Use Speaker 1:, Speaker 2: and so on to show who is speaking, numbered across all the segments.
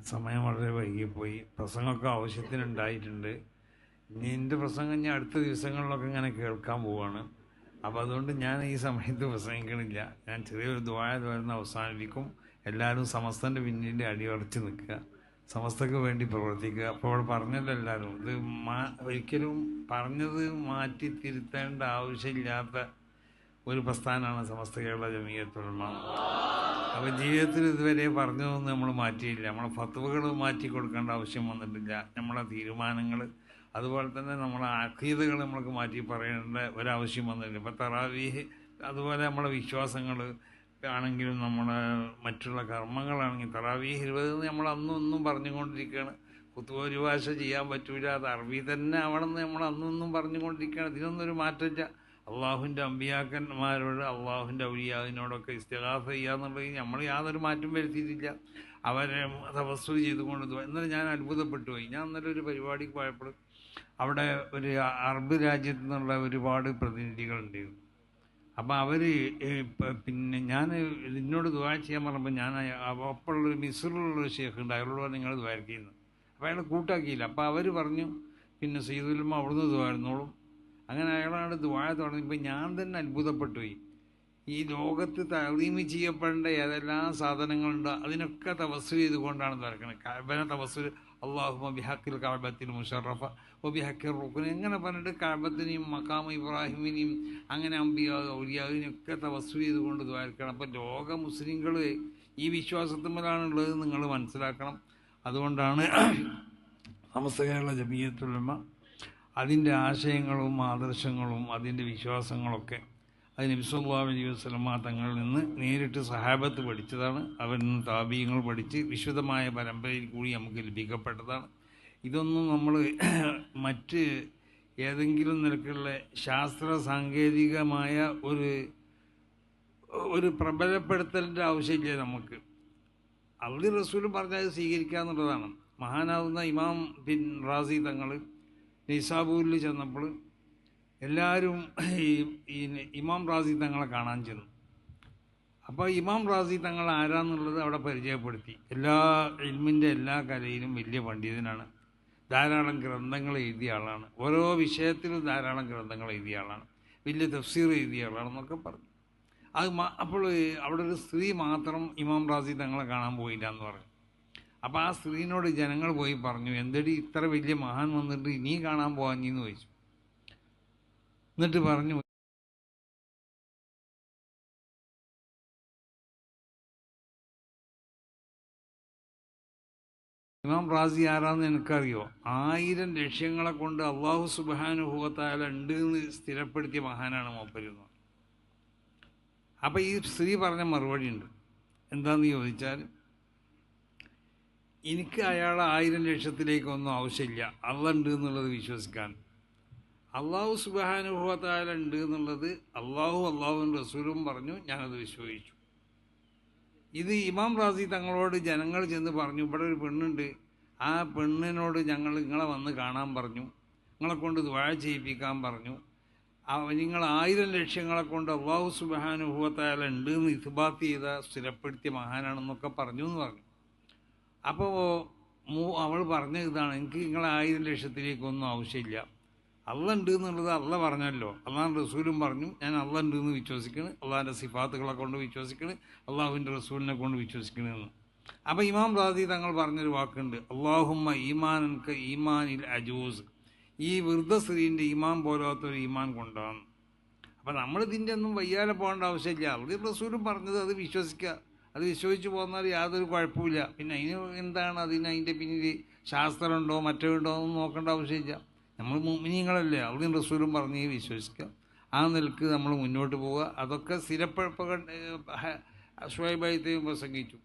Speaker 1: സമയം വളരെ വൈകിപ്പോയി. പ്രസംഗമൊക്കെ ആവശ്യത്തിനുണ്ടായിട്ടുണ്ട്. ഇനി എൻ്റെ പ്രസംഗം ഞാൻ അടുത്ത ദിവസങ്ങളിലൊക്കെ ഇങ്ങനെ കേൾക്കാൻ പോവാണ്. അപ്പോൾ അതുകൊണ്ട് ഞാൻ ഈ സമയത്ത് പ്രസംഗിക്കണില്ല. ഞാൻ ചെറിയൊരു ദുആ വരുന്ന അവസാനിപ്പിക്കും. എല്ലാവരും സമസ്തൻ്റെ പിന്നിൽ അടിയുറച്ച് നിൽക്കുക, സമസ്തക്ക് വേണ്ടി പ്രവർത്തിക്കുക. അപ്പോൾ അവിടെ പറഞ്ഞല്ലോ എല്ലാവരും, ഇത് ഒരിക്കലും പറഞ്ഞത് മാറ്റി തിരുത്തേണ്ട ആവശ്യമില്ലാത്ത ഒരു പ്രസ്ഥാനമാണ് സമസ്ത കേരള ജമീയത്തുൽ ഉലമ. അപ്പോൾ ജീവിതത്തിൽ ഇതുവരെ പറഞ്ഞതൊന്നും നമ്മൾ മാറ്റിയില്ല. നമ്മളെ ഫത്വകൾ മാറ്റി കൊടുക്കേണ്ട ആവശ്യം വന്നിട്ടില്ല. നമ്മളെ തീരുമാനങ്ങൾ, അതുപോലെ തന്നെ നമ്മളെ അഖീദകൾ നമ്മൾക്ക് മാറ്റി പറയേണ്ട ഒരാവശ്യം വന്നിട്ടില്ല. ഇപ്പോൾ തറാവീഹ്, അതുപോലെ നമ്മളെ വിശ്വാസങ്ങൾ ആണെങ്കിലും നമ്മളെ മറ്റുള്ള കർമ്മങ്ങളാണെങ്കിൽ തറാവീഹ് 20 നമ്മൾ അന്നും പറഞ്ഞുകൊണ്ടിരിക്കുകയാണ്. കുത്തുവൊരു ഭാഷ ചെയ്യാൻ പറ്റൂല, അത് അറബി തന്നെ ആവണമെന്ന് നമ്മൾ അന്നും പറഞ്ഞുകൊണ്ടിരിക്കുകയാണ്. ഇതിനൊന്നും ഒരു മാറ്റമില്ല. അള്ളാഹുവിൻ്റെ അമ്പിയാക്കന്മാരോട്, അള്ളാഹുവിൻ്റെ ഔലിയാവിനോടൊക്കെ ഇസ്തിഗാസ ചെയ്യാന്നുണ്ടെങ്കിൽ നമ്മൾ യാതൊരു മാറ്റം വരുത്തിയിട്ടില്ല. അവരെ തപസ്സുൽ ചെയ്തുകൊണ്ട് ഇന്നലെ ഞാൻ അത്ഭുതപ്പെട്ടു പോയി. ഞാൻ ഇന്നലെ ഒരു പരിപാടിക്ക് പോയപ്പോൾ അവിടെ ഒരു അറബ് രാജ്യത്തു നിന്നുള്ള ഒരുപാട് പ്രതിനിധികളുണ്ടായിരുന്നു. അപ്പോൾ അവർ പിന്നെ ഞാൻ എന്നോട് ദുആ ചെയ്യാൻ പറഞ്ഞപ്പോൾ ഞാൻ അപ്പോഴുള്ളൊരു മിസ്റിലുള്ളൊരു ഷേഖ് ഉണ്ട്, അയാളോട് നിങ്ങൾ ദ്വാരക്കുന്നു. അപ്പോൾ അയാളെ കൂട്ടാക്കിയില്ല. അപ്പോൾ അവർ പറഞ്ഞു പിന്നെ സയ്യിദുൽ ഉലമ അവിടുന്ന് ദ്വാരുന്നോളും. അങ്ങനെ അയാളാണ് ദുആ തുടങ്ങിയപ്പോൾ ഞാൻ തന്നെ അത്ഭുതപ്പെട്ടു പോയി. ഈ ലോകത്ത് തഅ്ലീമ് ചെയ്യപ്പെടേണ്ട ഏതെല്ലാം സാധനങ്ങളുണ്ടോ അതിനൊക്കെ തവസ്സുൽ ചെയ്തുകൊണ്ടാണ് നടക്കുന്നത്. കഅബനെ തവസ്സുൽ അല്ലാഹുമ്മ ബിഹഖിൽ കഅബത്തിൽ മുശറഫ വബിഹഖിർ റുക്ൻ എങ്ങനെ പറഞ്ഞിട്ട് കഅബത്തിനെയും മഖാം ഇബ്രാഹിമിനെയും അങ്ങനെ അംബിയാ ഔലിയാവിനെയൊക്കെ തവസ്സുൽ ചെയ്തുകൊണ്ട് ദ്വാരക്കണം. അപ്പോൾ ലോക മുസ്ലിങ്ങൾ ഈ വിശ്വാസത്തിന്മേലാണുള്ളത് നിങ്ങൾ മനസ്സിലാക്കണം. അതുകൊണ്ടാണ് സമസ്ത കേരള ജമീയത്തുൽ ഉലമ അതിൻ്റെ ആശയങ്ങളും ആദർശങ്ങളും അതിൻ്റെ വിശ്വാസങ്ങളൊക്കെ അത് നബി സല്ലല്ലാഹു അലൈഹി വസല്ലം തങ്ങളിൽ നിന്ന് നേരിട്ട് സഹാബത്ത് പഠിച്ചതാണ്. അവരിൽ നിന്ന് താബീങ്ങൾ പഠിച്ച് വിശുദ്ധമായ പരമ്പരയിൽ കൂടി നമുക്ക് ലഭിക്കപ്പെട്ടതാണ്. ഇതൊന്നും നമ്മൾ മറ്റ് ഏതെങ്കിലും നിലക്കുള്ള ശാസ്ത്ര സാങ്കേതികമായ ഒരു പ്രബലപ്പെടുത്തലിൻ്റെ ആവശ്യമില്ല. നമുക്ക് അള്ളി റസൂൽ പറഞ്ഞത് സ്വീകരിക്കുക എന്നുള്ളതാണ്. മഹാനാവുന്ന ഇമാം ബിൻ റാസി തങ്ങൾ നിസാബൂരിൽ ചെന്നപ്പോൾ എല്ലാവരും ഈ ഇമാം റാസി തങ്ങളെ കാണാൻ ചെന്നു. അപ്പോൾ ഇമാം റാസി തങ്ങൾ ആരാന്നുള്ളത് അവിടെ പരിചയപ്പെടുത്തി. എല്ലാ ഇൽമിൻ്റെ എല്ലാ കലയിലും വലിയ പണ്ഡിതനാണ്, ധാരാളം ഗ്രന്ഥങ്ങൾ എഴുതിയ ആളാണ്, ഓരോ വിഷയത്തിലും ധാരാളം ഗ്രന്ഥങ്ങൾ എഴുതിയ ആളാണ്, വലിയ തഫ്സീർ എഴുതിയ ആളാണെന്നൊക്കെ പറഞ്ഞു. അപ്പോൾ അവിടെ ഒരു സ്ത്രീ മാത്രം ഇമാം റാസി തങ്ങളെ കാണാൻ പോയില്ല എന്ന് പറഞ്ഞു. അപ്പോൾ ആ സ്ത്രീനോട് ജനങ്ങൾ പോയി പറഞ്ഞു, എന്തടി ഇത്ര വലിയ മഹാൻ വന്നിട്ട് നീ കാണാൻ പോകാഞ്ഞെന്ന് ചോദിച്ചു. എന്നിട്ട് പറഞ്ഞു, ഇമാം റാസി ആരാന്ന് എനിക്കറിയോ? 1000 ലക്ഷ്യങ്ങളെ കൊണ്ട് അള്ളാഹു സുബ്ഹാനഹു വ തആല ഉണ്ട് എന്ന് സ്ഥിരപ്പെടുത്തിയ മഹാനാണ് മൂപ്പരെന്ന്. അപ്പോൾ ഈ സ്ത്രീ പറഞ്ഞ മറുപടി ഉണ്ട്. എന്താണെന്ന് ചോദിച്ചാൽ, എനിക്ക് അയാളെ 1000 ലക്ഷത്തിലേക്കൊന്നും ആവശ്യമില്ല, അള്ളാഹ് ഉണ്ട് എന്നുള്ളത് വിശ്വസിക്കാൻ. അള്ളാഹു സുബ്ഹാനഹു വ തആല ഉണ്ട് എന്നുള്ളത് അള്ളാഹുവും റസൂലും പറഞ്ഞു, ഞാനത് വിശ്വസിച്ചു. ഇത് ഇമാം റാസി തങ്ങളോട് ജനങ്ങൾ ചെന്ന് പറഞ്ഞു, ഇവിടെ ഒരു പെണ്ണുണ്ട്, ആ പെണ്ണിനോട് നിങ്ങളെ വന്ന് കാണാൻ പറഞ്ഞു, നിങ്ങളെ കൊണ്ട് ദുആ ചെയ്യിപ്പിക്കാൻ പറഞ്ഞു, നിങ്ങൾ 1000 ലക്ഷ്യങ്ങളെ കൊണ്ട് അള്ളാഹു സുബ്ഹാനഹു വ തആല ഉണ്ട് എന്ന് ഇത്ബാത്ത് ചെയ്ത സ്ഥിരപ്പെടുത്തിയ മഹാനാണെന്നൊക്കെ പറഞ്ഞു എന്ന് പറഞ്ഞു. അപ്പോൾ അവൾ പറഞ്ഞ ഇതാണ്, എനിക്ക് നിങ്ങളെ 1000 ലക്ഷത്തിലേക്കൊന്നും ആവശ്യമില്ല, അള്ളാഹ് ഉണ്ട് എന്നുള്ളത് അള്ളാഹ് പറഞ്ഞല്ലോ, അള്ളാഹുവിൻ്റെ റസൂലും പറഞ്ഞു, ഞാൻ അള്ളാഹ് ഉണ്ട് എന്ന് വിശ്വസിക്കണം, അള്ളാഹിൻ്റെ സിഫാത്തുകളെ കൊണ്ട് വിശ്വസിക്കണം, അള്ളാഹുവിൻ്റെ റസൂലിനെ കൊണ്ട് വിശ്വസിക്കണമെന്ന്. അപ്പോൾ ഇമാം റാസി തങ്ങൾ പറഞ്ഞൊരു വാക്കുണ്ട്, അല്ലാഹുമ്മ ഈമാനൻക ഈമാനിൽ അജൂസ്, ഈ വൃദ്ധശ്രീൻ്റെ ഈമാൻ പോലാത്തൊരു ഈമാൻ കൊണ്ടാണ്. അപ്പം നമ്മളിതിൻ്റെ ഒന്നും വയ്യാലെ പോകേണ്ട ആവശ്യമില്ല. അള്ളാഹുവിൻ്റെ റസൂലും പറഞ്ഞത് അത് വിശ്വസിക്കുക, അത് വിശ്വസിച്ച് പോന്നാൽ യാതൊരു കുഴപ്പമില്ല. പിന്നെ എന്താണ് അതിൻ്റെ പിന്നിൽ ശാസ്ത്രമുണ്ടോ മറ്റോ ഉണ്ടോ എന്ന് നോക്കേണ്ട ആവശ്യമില്ല. നമ്മൾ മുഅ്മിനീങ്ങളല്ലേ, അള്ളാഹുവിൻ്റെ റസൂലും പറഞ്ഞ് വിശ്വസിക്കുക, ആ നിലക്ക് നമ്മൾ മുന്നോട്ട് പോവുക. അതൊക്കെ ശുഐബായിത്തെയും പ്രസംഗിച്ചു.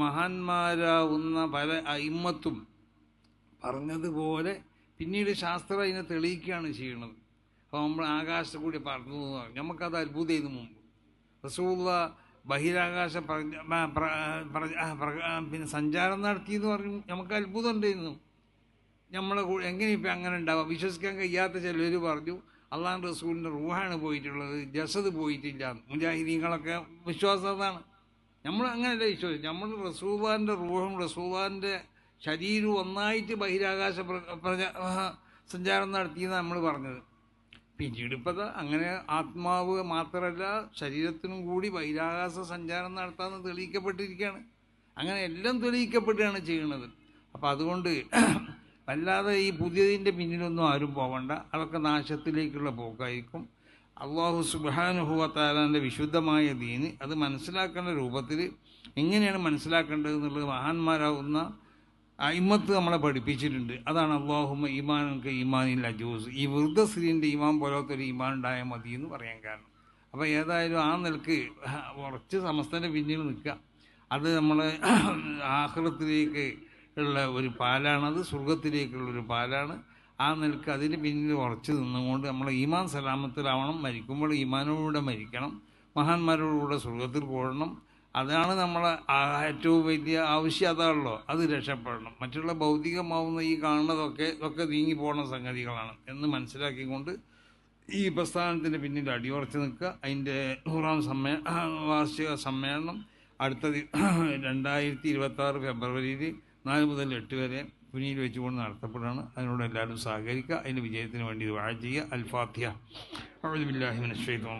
Speaker 1: മഹാന്മാരാവുന്ന പല അയിമ്മത്തും പറഞ്ഞതുപോലെ പിന്നീട് ശാസ്ത്രം അതിനെ തെളിയിക്കുകയാണ് ചെയ്യുന്നത്. അപ്പോൾ നമ്മൾ ആകാശത്ത് കൂടി പറഞ്ഞു എന്ന് പറഞ്ഞു, നമുക്കത് അത്ഭുതം ചെയ്തു. മുമ്പ് റസൂലുള്ളാഹി ബഹിരാകാശ പിന്നെ സഞ്ചാരം നടത്തിയെന്ന് പറഞ്ഞു, നമുക്ക് അത്ഭുതം ഉണ്ടായിരുന്നു. നമ്മളെ എങ്ങനെ ഇപ്പം അങ്ങനെ ഉണ്ടാവുക? വിശ്വസിക്കാൻ കഴിയാത്ത ചിലർ പറഞ്ഞു അള്ളാഹുവിൻ്റെ റസൂലിൻ്റെ റൂഹാണ് പോയിട്ടുള്ളത്, ജസദ് പോയിട്ടില്ല. മുജാഹിദീങ്ങളൊക്കെ വിശ്വാസം അതാണ്. നമ്മൾ അങ്ങനെയല്ല വിശ്വസിച്ചു. നമ്മൾ റസൂലുള്ളാഹിന്റെ റൂഹും റസൂലുള്ളാഹിന്റെ ശരീരവും ഒന്നായിട്ട് ബഹിരാകാശ സഞ്ചാരം നടത്തിയെന്നാണ് നമ്മൾ പറഞ്ഞത്. പിന്നീട് ഇപ്പം അങ്ങനെ ആത്മാവ് മാത്രമല്ല ശരീരത്തിനും കൂടി ബഹിരാകാശ സഞ്ചാരം നടത്താമെന്ന് തെളിയിക്കപ്പെട്ടിരിക്കുകയാണ്. അങ്ങനെ എല്ലാം തെളിയിക്കപ്പെടുകയാണ് ചെയ്യുന്നത്. അപ്പം അതുകൊണ്ട് വല്ലാതെ ഈ പുതിയതിൻ്റെ പിന്നിലൊന്നും ആരും പോകണ്ട. അതൊക്കെ നാശത്തിലേക്കുള്ള പോക്കായിരിക്കും. അള്ളാഹു സുബ്ഹാനഹു വ തആലയുടെ വിശുദ്ധമായ ദീന് അത് മനസ്സിലാക്കേണ്ട രൂപത്തിൽ എങ്ങനെയാണ് മനസ്സിലാക്കേണ്ടത് എന്നുള്ളത് മഹാന്മാരാകുന്ന അയിമ്മത്ത് നമ്മളെ പഠിപ്പിച്ചിട്ടുണ്ട്. അതാണ് അല്ലാഹുമ്മ ഈമാനക ഈമാനിൽ അജൂസ്, ഈ വൃദ്ധസ്ത്രീൻ്റെ ഈമാൻ പോലത്തെ ഒരു ഈമാൻ ഉണ്ടായാൽ മതി എന്ന് പറയാൻ കാരണം. അപ്പോൾ ഏതായാലും ആ നിലക്ക് ഉറച്ച് സമസ്തൻ്റെ പിന്നിൽ നിൽക്കുക. അത് നമ്മളെ ആഖിറത്തിലേക്ക് ഉള്ള ഒരു പാലാണ്, അത് സ്വർഗത്തിലേക്കുള്ളൊരു പാലാണ്. ആ നിലക്ക് അതിന് പിന്നിൽ ഉറച്ചു നിന്നുകൊണ്ട് നമ്മളെ ഈമാൻ സലാമത്തിലാവണം. മരിക്കുമ്പോൾ ഈമാനോടുകൂടെ മരിക്കണം, മഹാന്മാരോടുകൂടെ സ്വർഗത്തിൽ കൂടണം. അതാണ് നമ്മളെ ഏറ്റവും വലിയ ആവശ്യം. അതാണല്ലോ, അത് രക്ഷപ്പെടണം. മറ്റുള്ള ഭൗതികമാവുന്ന ഈ കാണുന്നതൊക്കെ ഇതൊക്കെ നീങ്ങിപ്പോകുന്ന സംഗതികളാണ് എന്ന് മനസ്സിലാക്കിക്കൊണ്ട് ഈ പ്രസ്ഥാനത്തിൻ്റെ പിന്നിൽ അടിയുറച്ച് നിൽക്കുക. അതിൻ്റെ 100ാം വാർഷിക സമ്മേളനം അടുത്തത് 2026 ഫെബ്രുവരിയിൽ 4 മുതൽ 8 വരെ പുനിയിൽ വെച്ചുകൊണ്ട് നടത്തപ്പെടുകയാണ്. അതിനോട് എല്ലാവരും സഹകരിക്കുക. അതിൻ്റെ വിജയത്തിന് വേണ്ടി ദുആ ചെയ്യുക. അൽ ഫാത്തിഹ. അഊദു ബില്ലാഹി മിനശ് ശൈത്വാനിർ റജീം.